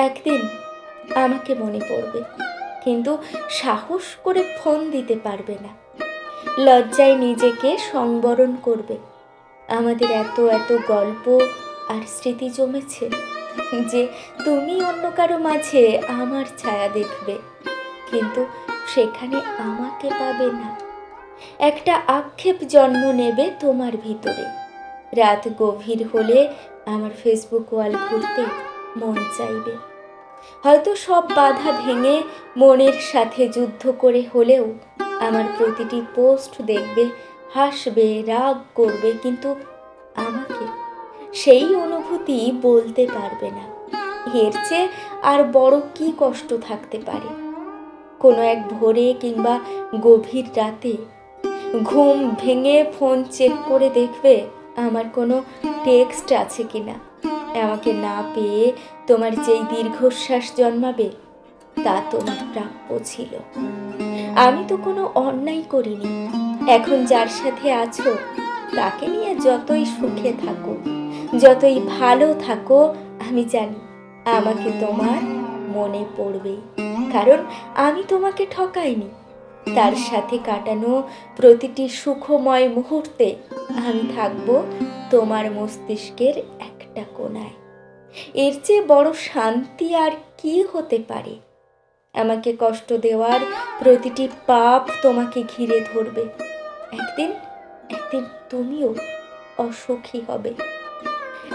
একদিন আমাকে মনে পড়বে, কিন্তু সাহস করে ফোন দিতে পারবে না। লজ্জায় নিজেকে সংবরণ করবে। আমাদের এত এত গল্প আর স্মৃতি জমেছে যে তুমি অন্য কারো মাঝে আমার ছায়া দেখবে, কিন্তু সেখানে আমাকে পাবে না। একটা আক্ষেপ জন্ম নেবে তোমার ভিতরে। রাত গভীর হলে আমার ফেসবুক ওয়াল ঘুরতে মন চাইবে। হয়তো সব বাধা ভেঙে মনের সাথে যুদ্ধ করে হলেও আমার প্রতিটি পোস্ট দেখবে, হাসবে, রাগ করবে, কিন্তু আমাকে সেই অনুভূতি বলতে পারবে না। এর চেয়ে আর বড় কি কষ্ট থাকতে পারে? কোনো এক ভোরে কিংবা গভীর রাতে ঘুম ভেঙে ফোন চেক করে দেখবে আমার কোনো টেক্সট আছে কিনা। আমাকে না পেয়ে তোমার যেই দীর্ঘশ্বাস জন্মাবে তা তোমার প্রাপ্য ছিল। আমি তো কোনো অন্যায় করিনি। এখন যার সাথে আছো তাকে নিয়ে যতই সুখে থাকো, যতই ভালো থাকো, আমি জানি আমাকে তোমার মনে পড়বেই, কারণ আমি তোমাকে ঠকাইনি। তার সাথে কাটানো প্রতিটি সুখময় মুহূর্তে আমি থাকবো তোমার মস্তিষ্কের একটা কোণায়। এর চেয়ে বড় শান্তি আর কি হতে পারে? আমাকে কষ্ট দেওয়ার প্রতিটি পাপ তোমাকে ঘিরে ধরবে। একদিন একদিন তুমিও অসুখী হবে।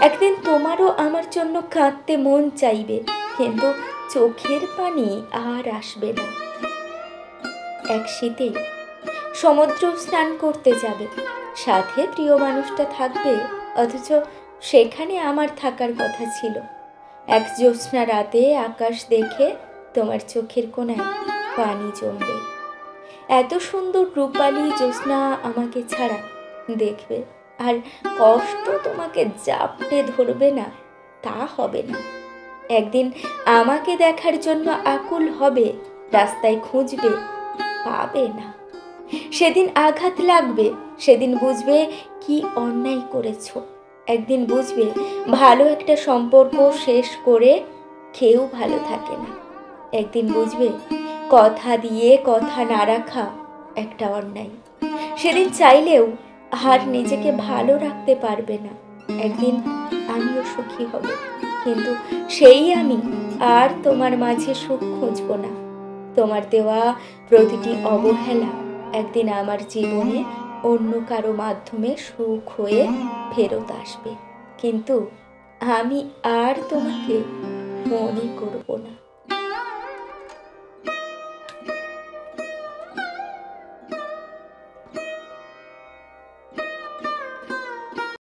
একদিন তোমারও আমার জন্য কাঁদতে মন চাইবে, কিন্তু চোখের পানি আর আসবে না। এক শীতে সমুদ্র স্নান করতে যাবে, সাথে প্রিয় মানুষটা থাকবে, অথচ সেখানে আমার থাকার কথা ছিল। এক জ্যোৎস্না রাতে আকাশ দেখে তোমার চোখের কোণায় পানি জমবে। এত সুন্দর রূপালী জ্যোৎস্না আমাকে ছাড়া দেখবে, আর কষ্ট তোমাকে জাপটে ধরবে না, তা হবে না। একদিন আমাকে দেখার জন্য আকুল হবে, রাস্তায় খুঁজবে, পাবে না। সেদিন আঘাত লাগবে, সেদিন বুঝবে কি অন্যায় করেছ। একদিন বুঝবে ভালো একটা সম্পর্ক শেষ করে কেউ ভালো থাকে না। একদিন বুঝবে কথা দিয়ে কথা না রাখা একটা অন্যায়। সেদিন চাইলেও আর নিজেকে ভালো রাখতে পারবে না। একদিন আমিও সুখী হব, কিন্তু সেই আমি আর তোমার মাঝে সুখ খুঁজব না। তোমার দেওয়া প্রতিটি অবহেলা একদিন আমার জীবনে অন্য কারো মাধ্যমে সুখ হয়ে ফেরত আসবে, কিন্তু আমি আর তোমাকে মনে করব না।